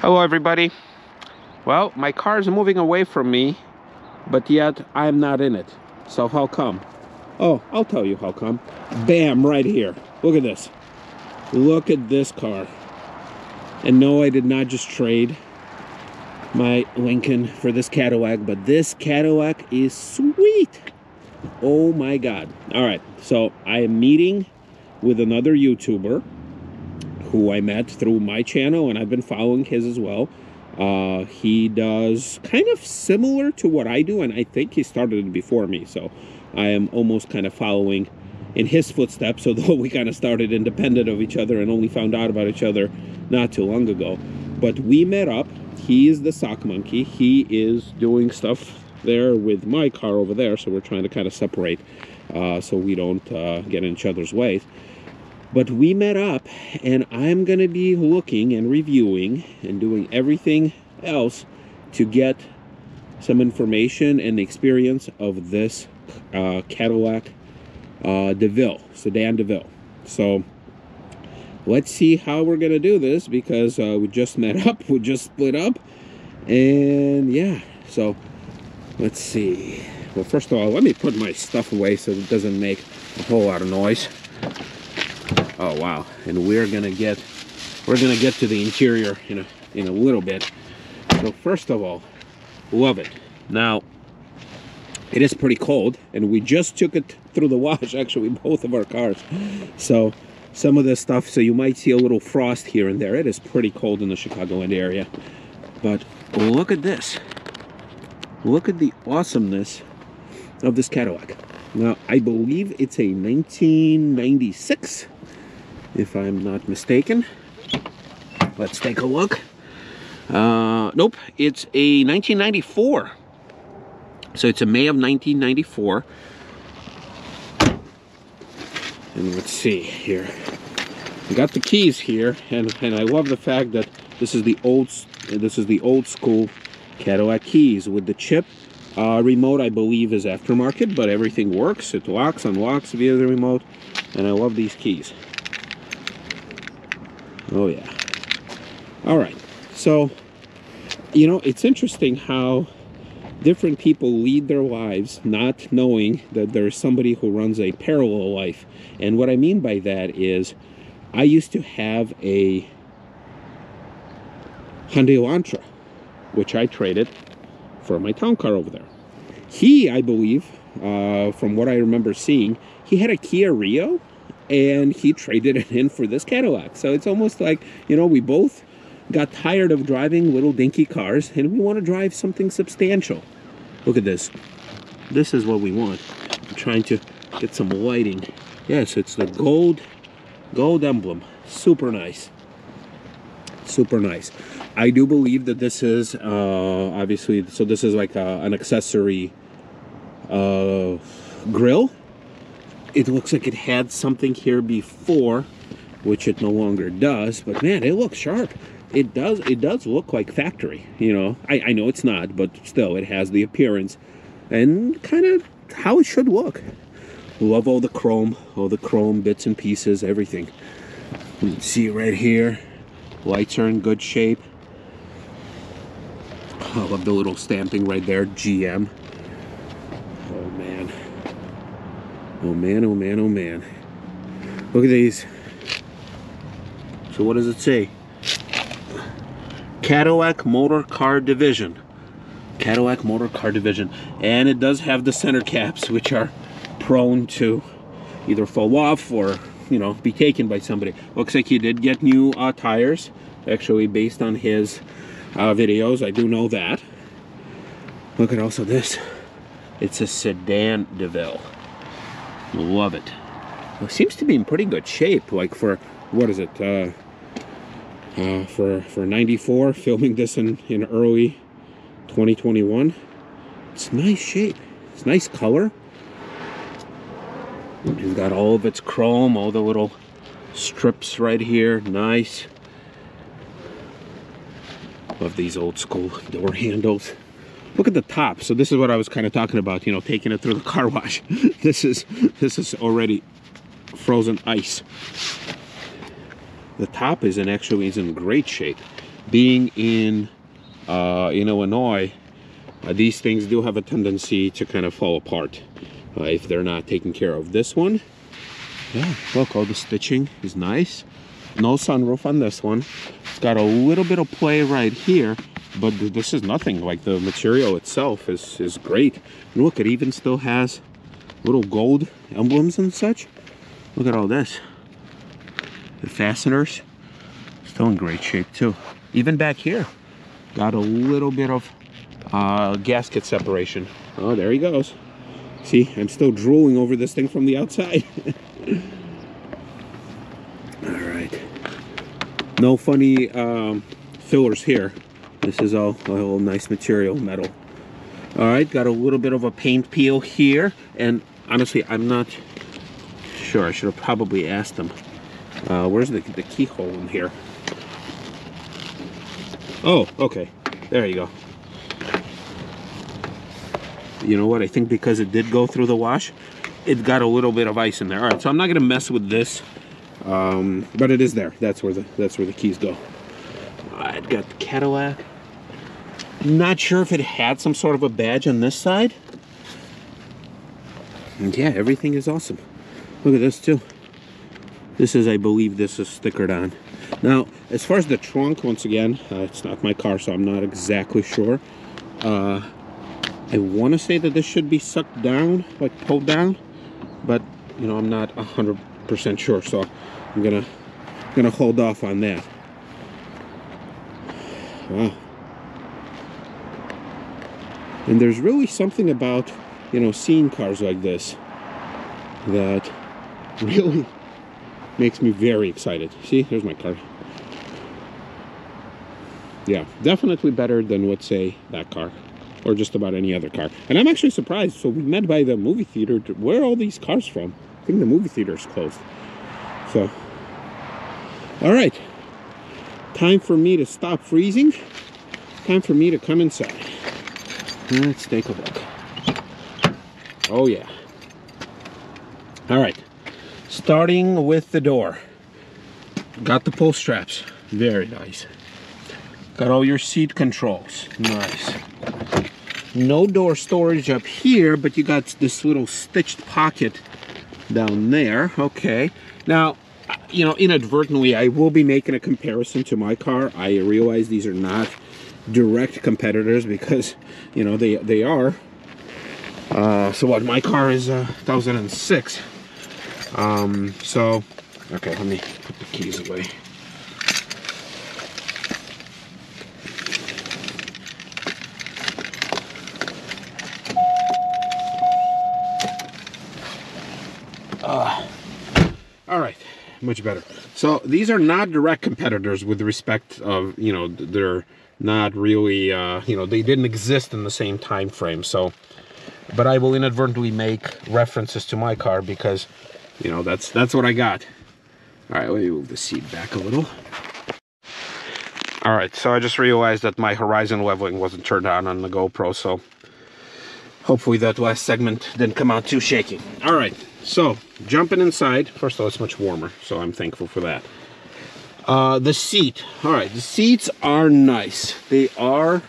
Hello everybody. Well, my car is moving away from me, but yet I'm not in it. So how come? Oh, I'll tell you how come. Bam, right here. Look at this. Look at this car. And no, I did not just trade my Lincoln for this Cadillac, but this Cadillac is sweet. Oh my God. All right, so I am meeting with another YouTuber who I met through my channel, and I've been following his as well. He does kind of similar to what I do, and I think he started it before me, so I am almost kind of following in his footsteps, although we kind of started independent of each other and only found out about each other not too long ago. But we met up. He is the sock monkey. He is doing stuff there with my car over there, so we're trying to kind of separate so we don't get in each other's ways. But we met up, and I'm going to be looking and reviewing and doing everything else to get some information and experience of this Cadillac DeVille, sedan DeVille. So let's see how we're going to do this, because we just met up, we just split up, and yeah, so let's see. Well, first of all, let me put my stuff away so it doesn't make a whole lot of noise. Oh wow, and we're gonna get to the interior in a little bit. So first of all, love it. Now it is pretty cold, and we just took it through the wash, actually, both of our cars. So some of this stuff, so you might see a little frost here and there. It is pretty cold in the Chicagoland area. But look at this. Look at the awesomeness of this Cadillac. Now I believe it's a 1996, if I'm not mistaken. Let's take a look. Nope, it's a 1994. So it's a May of 1994. And let's see here. I got the keys here, and I love the fact that this is the old school Cadillac keys with the chip. Remote, I believe, is aftermarket, but everything works. It locks, unlocks via the remote, and I love these keys. Oh yeah. All right, so you know, it's interesting how different people lead their lives not knowing that there's somebody who runs a parallel life. And what I mean by that is, I used to have a Hyundai Elantra, which I traded for my town car over there. He, I believe, from what I remember seeing, he had a Kia Rio, and he traded it in for this Cadillac. So it's almost like, you know, we both got tired of driving little dinky cars, and we want to drive something substantial. Look at this. This is what we want. I'm trying to get some lighting. Yes, it's the gold emblem. Super nice. Super nice. I do believe that this is obviously, so this is like an accessory grill. It looks like it had something here before, which it no longer does, but man, it looks sharp. It does look like factory, you know. I know it's not, but still, it has the appearance and kind of how it should look. Love all the chrome bits and pieces, everything. You can see right here, lights are in good shape. I love the little stamping right there, GM. Oh man. Oh man, oh man, oh man. Look at these. So what does it say? Cadillac Motor Car Division. Cadillac Motor Car Division. And it does have the center caps, which are prone to either fall off or, you know, be taken by somebody. Looks like he did get new tires, actually, based on his videos. I do know that. Look at also this. It's a sedan DeVille. Love it. Well, it seems to be in pretty good shape, like for, what is it, for 94, filming this in early 2021. It's nice shape. It's nice color. It's got all of its chrome, all the little strips right here. Nice. Love these old school door handles. Look at the top. So this is what I was kind of talking about, you know, taking it through the car wash. This is already frozen ice. The top is in great shape. Being in Illinois, these things do have a tendency to kind of fall apart if they're not taken care of. This one, yeah, look, all the stitching is nice. No sunroof on this one. It's got a little bit of play right here, but this is nothing. Like, the material itself is great. And look, it even still has little gold emblems and such. Look at all this. The fasteners, still in great shape too. Even back here, got a little bit of gasket separation. Oh, there he goes. See, I'm still drooling over this thing from the outside. All right. No funny fillers here. This is all nice material, metal. All right, got a little bit of a paint peel here. And honestly, I'm not sure. I should have probably asked them. Where's the keyhole in here? Oh, okay. There you go. You know what? I think because it did go through the wash, it got a little bit of ice in there. All right, so I'm not gonna mess with this, but it is there. That's where the keys go. I've got the Cadillac. Not sure if it had some sort of a badge on this side. And yeah, everything is awesome. Look at this too. This is, I believe, this is stickered on. Now, as far as the trunk, once again, it's not my car, so I'm not exactly sure. I want to say that this should be sucked down, like pulled down, but you know, I'm not 100% sure, so I'm gonna hold off on that. Wow. And there's really something about, you know, seeing cars like this that really makes me very excited. See, there's my car. Yeah, definitely better than, let's say, that car. Or just about any other car. And I'm actually surprised. So we met by the movie theater. Where are all these cars from? I think the movie theater is closed. So, all right. Time for me to stop freezing. Time for me to come inside. Let's take a look. Oh yeah. All right. Starting with the door. Got the pull straps. Very nice. Got all your seat controls. Nice. No door storage up here, but you got this little stitched pocket down there. Okay. Now, you know, inadvertently, I will be making a comparison to my car. I realize these are not direct competitors because, you know, they are. So what, my car is 2006. So, okay, let me put the keys away. All right, much better. So these are not direct competitors with respect of, you know, they're not really, you know, they didn't exist in the same time frame. So, but I will inadvertently make references to my car because, you know, that's what I got. All right, let me move the seat back a little. All right, so I just realized that my horizon leveling wasn't turned on the GoPro, so hopefully that last segment didn't come out too shaky. All right. So, jumping inside. First of all, it's much warmer, so I'm thankful for that. The seat. All right, the seats are nice. They are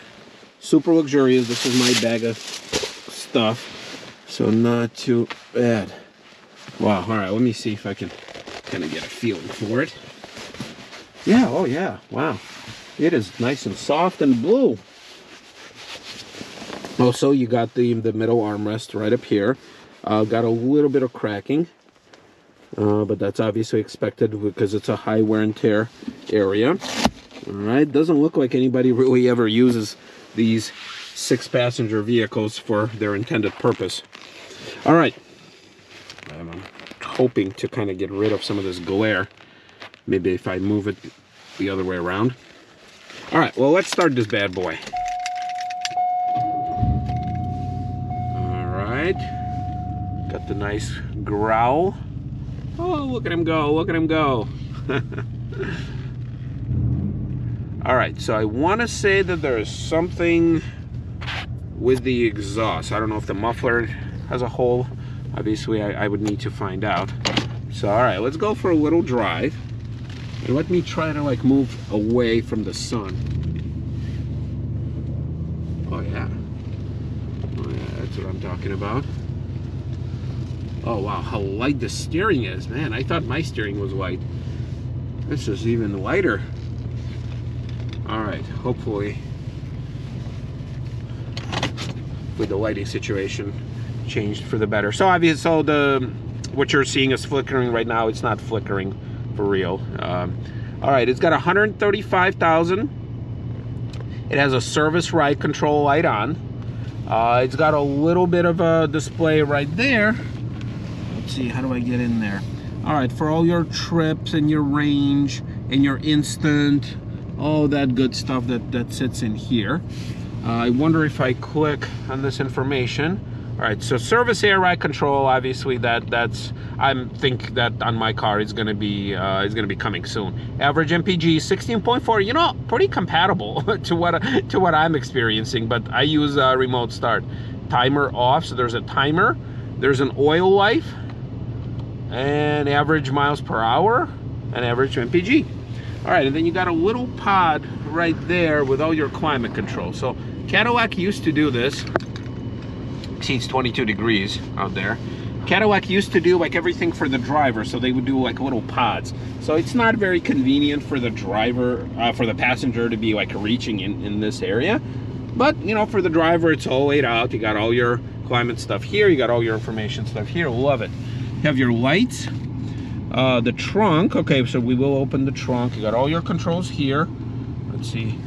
super luxurious. This is my bag of stuff, so not too bad. Wow, all right, let me see if I can kind of get a feeling for it. Yeah, oh yeah, wow. It is nice and soft and blue. Also, you got the middle armrest right up here. Got a little bit of cracking, but that's obviously expected because it's a high wear and tear area. All right, doesn't look like anybody really ever uses these 6-passenger vehicles for their intended purpose. All right, I'm hoping to kind of get rid of some of this glare. Maybe if I move it the other way around. All right, well, let's start this bad boy. All right. Got the nice growl. Oh, look at him go, look at him go. All right, so I want to say that there is something with the exhaust. I don't know if the muffler has a hole. Obviously, I would need to find out. So all right, let's go for a little drive. And let me try to like move away from the sun. Oh yeah. Oh yeah, that's what I'm talking about. Oh wow, how light the steering is, man. I thought my steering was light. This is even lighter. All right, hopefully with the lighting situation changed for the better. So obviously, so what you're seeing is flickering right now. It's not flickering for real. All right, it's got 135,000. It has a service ride control light on. It's got a little bit of a display right there. Let's see, how do I get in there? All right, for all your trips and your range and your instant, all that good stuff that sits in here. I wonder if I click on this information. All right, so service air ride control, obviously that's I think that on my car is gonna be coming soon. Average MPG 16.4, you know, pretty compatible to what I'm experiencing, but I use remote start. Timer off, so there's a timer, there's an oil life, and average miles per hour, and average MPG. All right, and then you got a little pod right there with all your climate control. So Cadillac used to do this. See, it's 22 degrees out there. Cadillac used to do like everything for the driver, so they would do like little pods. So it's not very convenient for the driver, for the passenger to be like reaching in this area. But you know, for the driver, it's all laid out. You got all your climate stuff here. You got all your information stuff here. Love it. You have your lights. The trunk. Okay, so we will open the trunk. You got all your controls here. Let's see.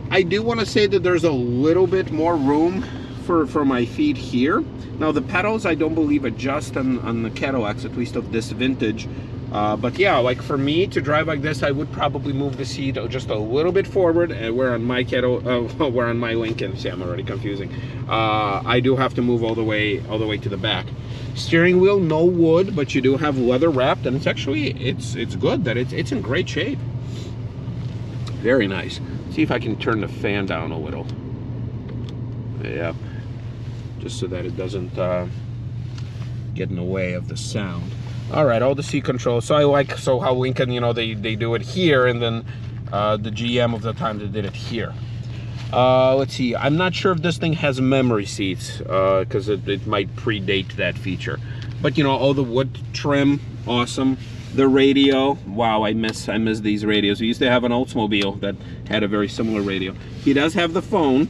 I do want to say that there's a little bit more room for my feet here. Now the pedals I don't believe adjust on the Cadillacs, at least of this vintage. But yeah, like for me to drive like this, I would probably move the seat just a little bit forward. And where on my where on my Lincoln, see, I'm already confusing. I do have to move all the way to the back. Steering wheel, no wood, but you do have leather wrapped, and it's actually it's good that it's in great shape. Very nice. See if I can turn the fan down a little. Yep. Just so that it doesn't get in the way of the sound. All right, all the seat controls. So I like how Lincoln, you know, they do it here, and then the GM of the time they did it here. Let's see. I'm not sure if this thing has memory seats because it might predate that feature. But you know, all the wood trim, awesome. The radio, wow, I miss these radios. We used to have an Oldsmobile that had a very similar radio. He does have the phone.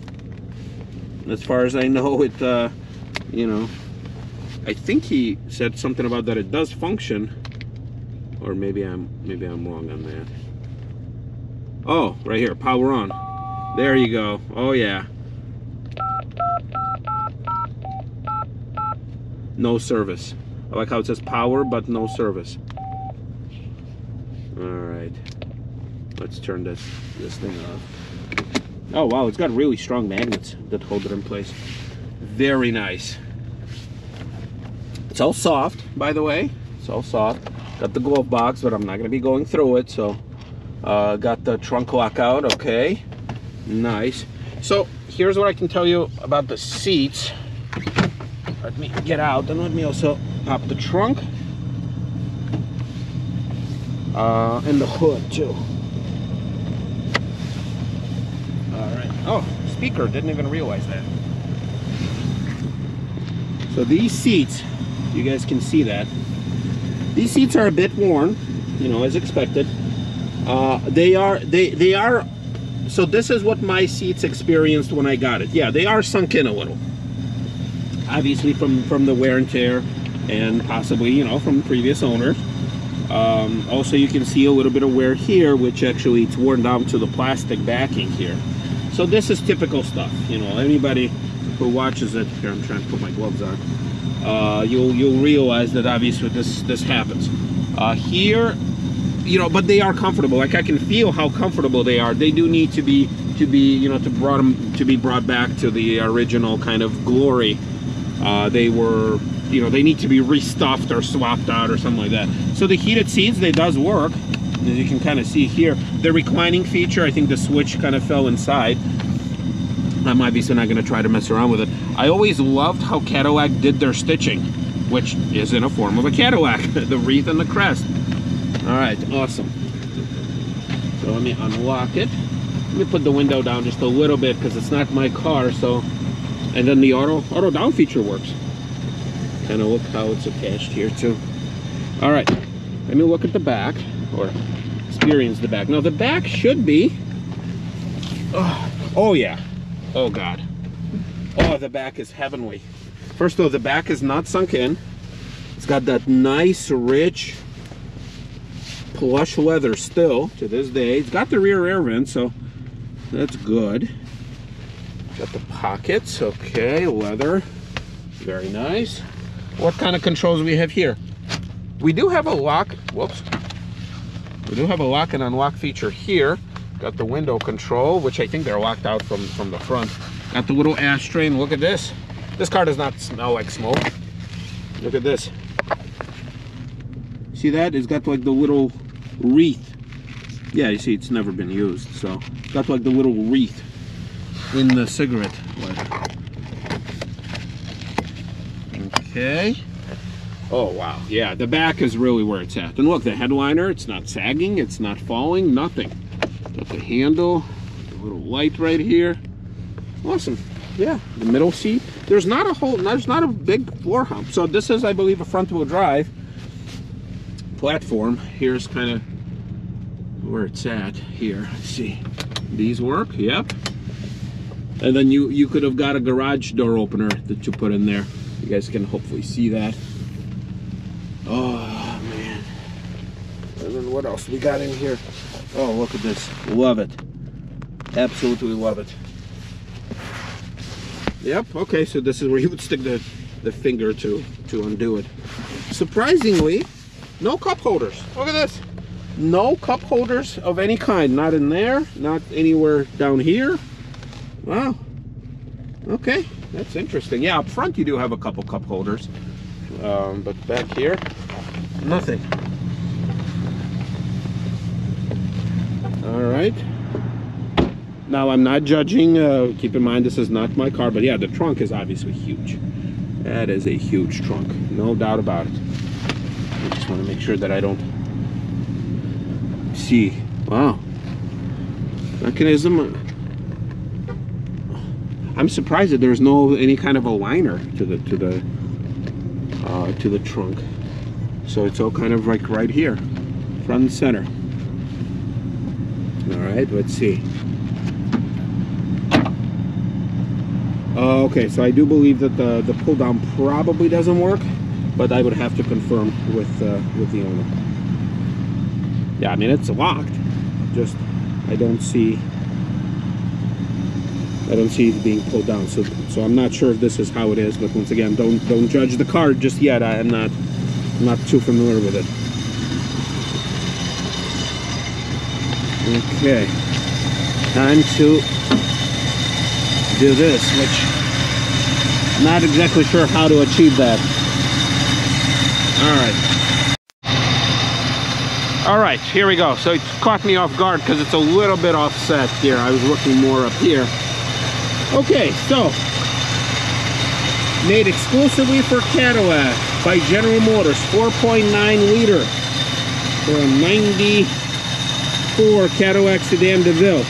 As far as I know, it, you know, I think he said something about that it does function, or maybe I'm wrong on that. Oh, right here, power on. There you go. Oh yeah. No service. I like how it says power, but no service. All right, let's turn this thing off. Oh wow, it's got really strong magnets that hold it in place. Very nice. It's all soft, by the way. It's all soft. Got the glove box, but I'm not gonna be going through it. So, got the trunk lockout. Okay, nice. So here's what I can tell you about the seats. Let me get out, and let me also pop the trunk and the hood too. Oh, speaker, didn't even realize that. So these seats, you guys can see that. These seats are a bit worn, you know, as expected. They are, so this is what my seats experienced when I got it. Yeah, they are sunk in a little. Obviously from the wear and tear, and possibly, you know, from previous owners. Also, you can see a little bit of wear here, which actually it's worn down to the plastic backing here. So this is typical stuff, you know. Anybody who watches it, here I'm trying to put my gloves on, you'll realize that obviously this happens. Here, you know, but they are comfortable. Like I can feel how comfortable they are. They do need to be you know, to be brought back to the original kind of glory. They were, you know, they need to be restuffed or swapped out or something like that. So the heated seats, they does work. As you can kind of see here, the reclining feature, I think the switch kind of fell inside. I'm obviously not going to try to mess around with it. I always loved how Cadillac did their stitching. which is in a form of a Cadillac, the wreath and the crest. All right, awesome. So let me unlock it. Let me put the window down just a little bit because it's not my car. So, and then the auto down feature works. Kind of look how it's attached here too. All right, let me look at the back, or experience the back. Now the back should be, oh yeah, oh God. Oh, the back is heavenly. First though, the back is not sunk in. It's got that nice, rich, plush leather still to this day. It's got the rear air vent, so that's good. Got the pockets, okay, leather, very nice. What kind of controls do we have here? We do have a lock, whoops. We do have a lock and unlock feature here. Got the window control, which I think they're locked out from the front. Got the little ashtray, and look at this. This car does not smell like smoke. Look at this. See that? It's got like the little wreath. Yeah, you see it's never been used, so it's got like the little wreath in the cigarette lighter. Okay. Oh wow, yeah, the back is really where it's at. And look, the headliner, it's not sagging, it's not falling, nothing. Got the handle, the little light right here. Awesome. Yeah, the middle seat. There's not a big floor hump. So this is, I believe, a front-wheel drive platform. Here's kind of where it's at here. Let's see. These work, yep. And then you could have got a garage door opener that you put in there. You guys can hopefully see that. Oh man. And then what else we got in here? Oh, look at this. Love it. Absolutely love it. Yep, okay, so this is where you would stick the finger to undo it. Surprisingly, no cup holders. Look at this. No cup holders of any kind. Not in there, not anywhere down here. Wow. Okay, that's interesting. Yeah, up front you do have a couple cup holders. But back here, nothing. All right. Now I'm not judging, keep in mind this is not my car, but yeah, the trunk is obviously huge. That is a huge trunk, no doubt about it. I just want to make sure that I don't see. Wow. Mechanism. I'm surprised that there's no any kind of a liner to the trunk. So it's all kind of like right here, front and center. All right, let's see. Okay, so I do believe that the pull down probably doesn't work, but I would have to confirm with the owner. Yeah, I mean it's locked. Just I don't see it being pulled down. So I'm not sure if this is how it is. But once again, don't judge the car just yet. I'm not too familiar with it. Okay, time to do this, which not exactly sure how to achieve that. All right, here we go. So it caught me off guard because it's a little bit offset here. I was looking more up here. Okay, so made exclusively for Cadillac by General Motors, 4.9 liter for a 94 Cadillac Sedan DeVille.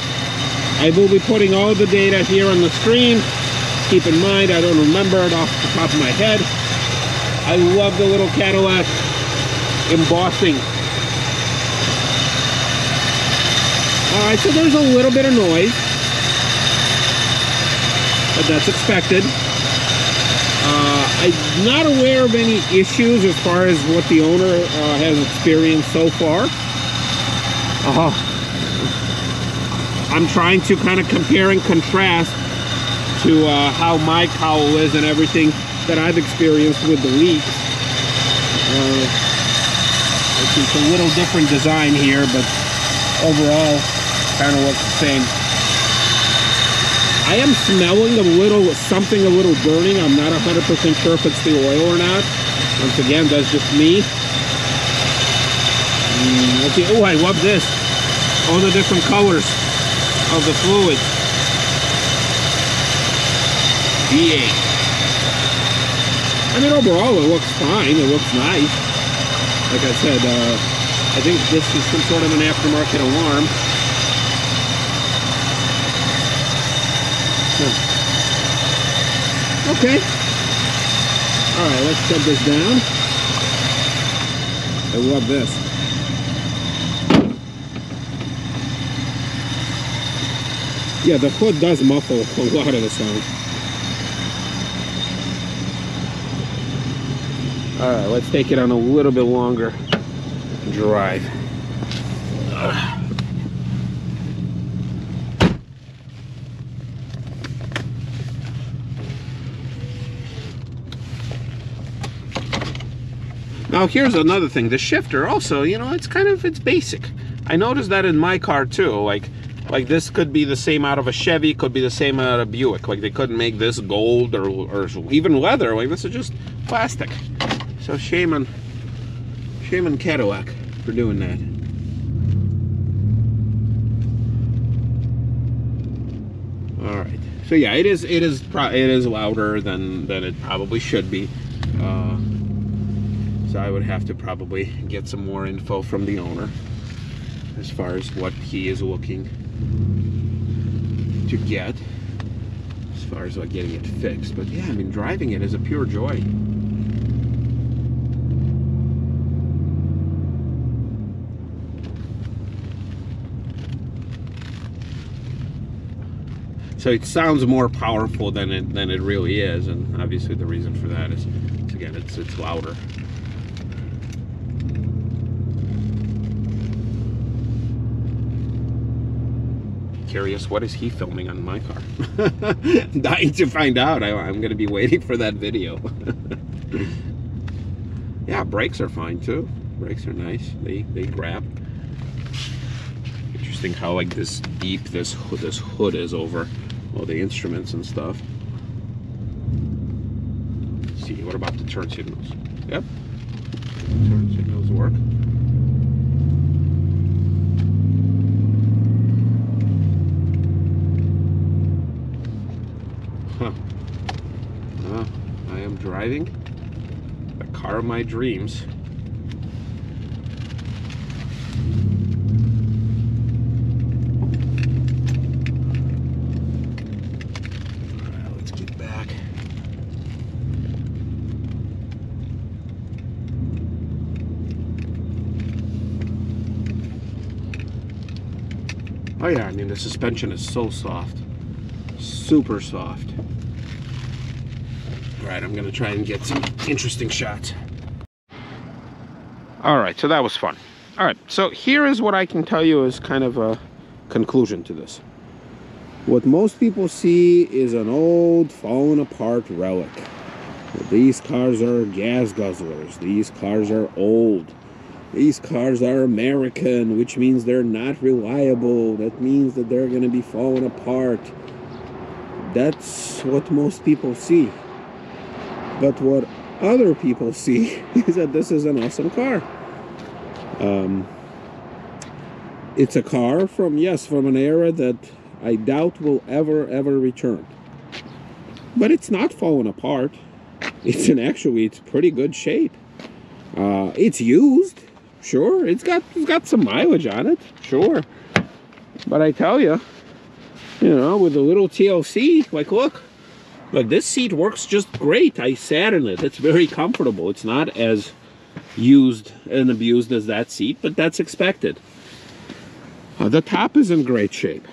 I will be putting all the data here on the screen. Keep in mind, I don't remember it off the top of my head. I love the little Cadillac embossing. All right, so there's a little bit of noise, but that's expected. I'm not aware of any issues as far as what the owner has experienced so far. I'm trying to kind of compare and contrast to how my cowl is and everything that I've experienced with the leaks. It's a little different design here, but overall kind of looks the same. I am smelling something a little burning. I'm not 100% sure if it's the oil or not. Once again, that's just me. Okay. Oh, I love this. All the different colors of the fluid. V8. I mean, overall, it looks fine. It looks nice. Like I said, I think this is some sort of an aftermarket alarm. Okay. All right, let's shut this down. I love this. Yeah, the hood does muffle a lot of the sound. All right, let's take it on a little bit longer drive. Now here's another thing, the shifter also, you know, it's basic. I noticed that in my car too, like this could be the same out of a Chevy, could be the same out of a Buick. Like they couldn't make this gold or even leather, like this is just plastic. So shame on Cadillac for doing that. All right, so yeah, it is louder than it probably should be. So I would have to probably get some more info from the owner as far as what he is looking to get, as far as like getting it fixed. But yeah, I mean, driving it is a pure joy. So it sounds more powerful than it really is, and obviously the reason for that is, again, it's louder. Curious, what is he filming on my car? Dying to find out. I'm gonna be waiting for that video. Yeah, brakes are fine too. Brakes are nice. They grab. Interesting how like this deep this hood is over all the instruments and stuff. Let's see, what about the turn signals? Yep, turn signals work. I am driving the car of my dreams. Alright, let's get back. Oh yeah, I mean the suspension is so soft. Super soft. Alright, I'm gonna try and get some interesting shots. Alright, so that was fun. Alright, so here is what I can tell you is kind of a conclusion to this. What most people see is an old, fallen apart relic. These cars are gas guzzlers. These cars are old. These cars are American, which means they're not reliable. That means that they're gonna be falling apart. That's what most people see. But what other people see is that this is an awesome car. It's a car from an era that I doubt will ever return. But it's not falling apart. It's pretty good shape. It's used, sure. It's got some mileage on it, sure. But I tell you, you know, with a little TLC, like look, this seat works just great. I sat in it. It's very comfortable. It's not as used and abused as that seat, but that's expected. The top is in great shape.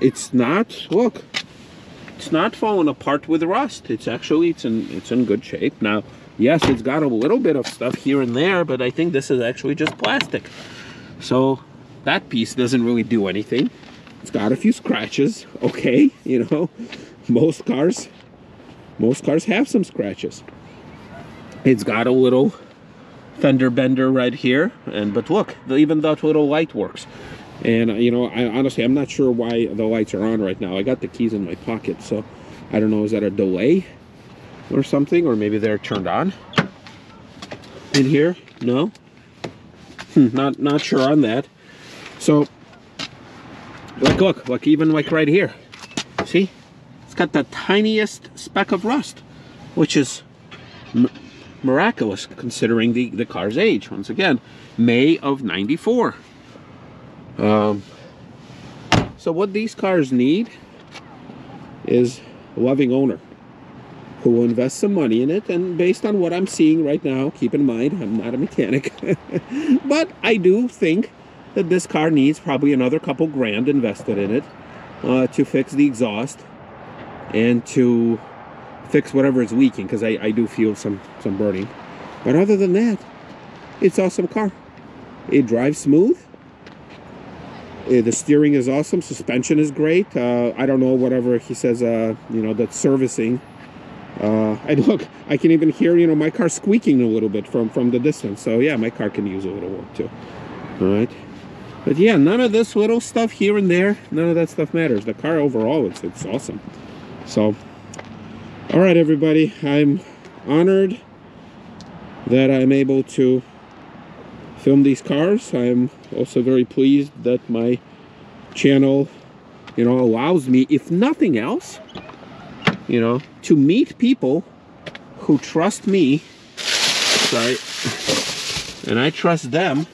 It's not falling apart with rust. It's in good shape. Now, yes, it's got a little bit of stuff here and there, but I think this is actually just plastic. So that piece doesn't really do anything. It's got a few scratches, okay, you know, most cars have some scratches. It's got a little fender bender right here, but look, even that little light works. And you know, I'm not sure why the lights are on right now. I got the keys in my pocket, so I don't know, is that a delay or something, or maybe they're turned on in here? No, not sure on that. So look, even like right here, see, it's got the tiniest speck of rust. which is miraculous considering the car's age. Once again, May of '94. So what these cars need is a loving owner who will invest some money in it. And based on what I'm seeing right now, keep in mind, I'm not a mechanic, but I do think that this car needs probably another couple grand invested in it to fix the exhaust and to fix whatever is leaking, because I do feel some burning. But other than that, it's an awesome car. It drives smooth. The steering is awesome. Suspension is great. I don't know, whatever he says, you know, that's servicing. I can even hear, you know, my car squeaking a little bit from the distance. So yeah, my car can use a little work too. All right. But yeah, none of this little stuff here and there, none of that stuff matters. The car overall, it's awesome. So, all right, everybody, I'm honored that I'm able to film these cars. I'm also very pleased that my channel, you know, allows me, if nothing else, you know, to meet people who trust me, sorry, and I trust them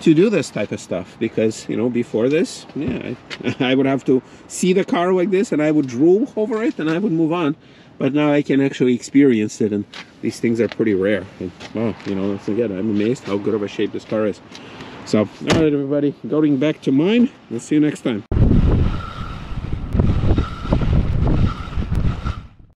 to do this type of stuff. Because, you know, before this, yeah, I would have to see the car like this and I would drool over it and I would move on. But now I can actually experience it, and these things are pretty rare. And wow, you know, once again, I'm amazed how good of a shape this car is. So, all right, everybody, going back to mine. We'll see you next time.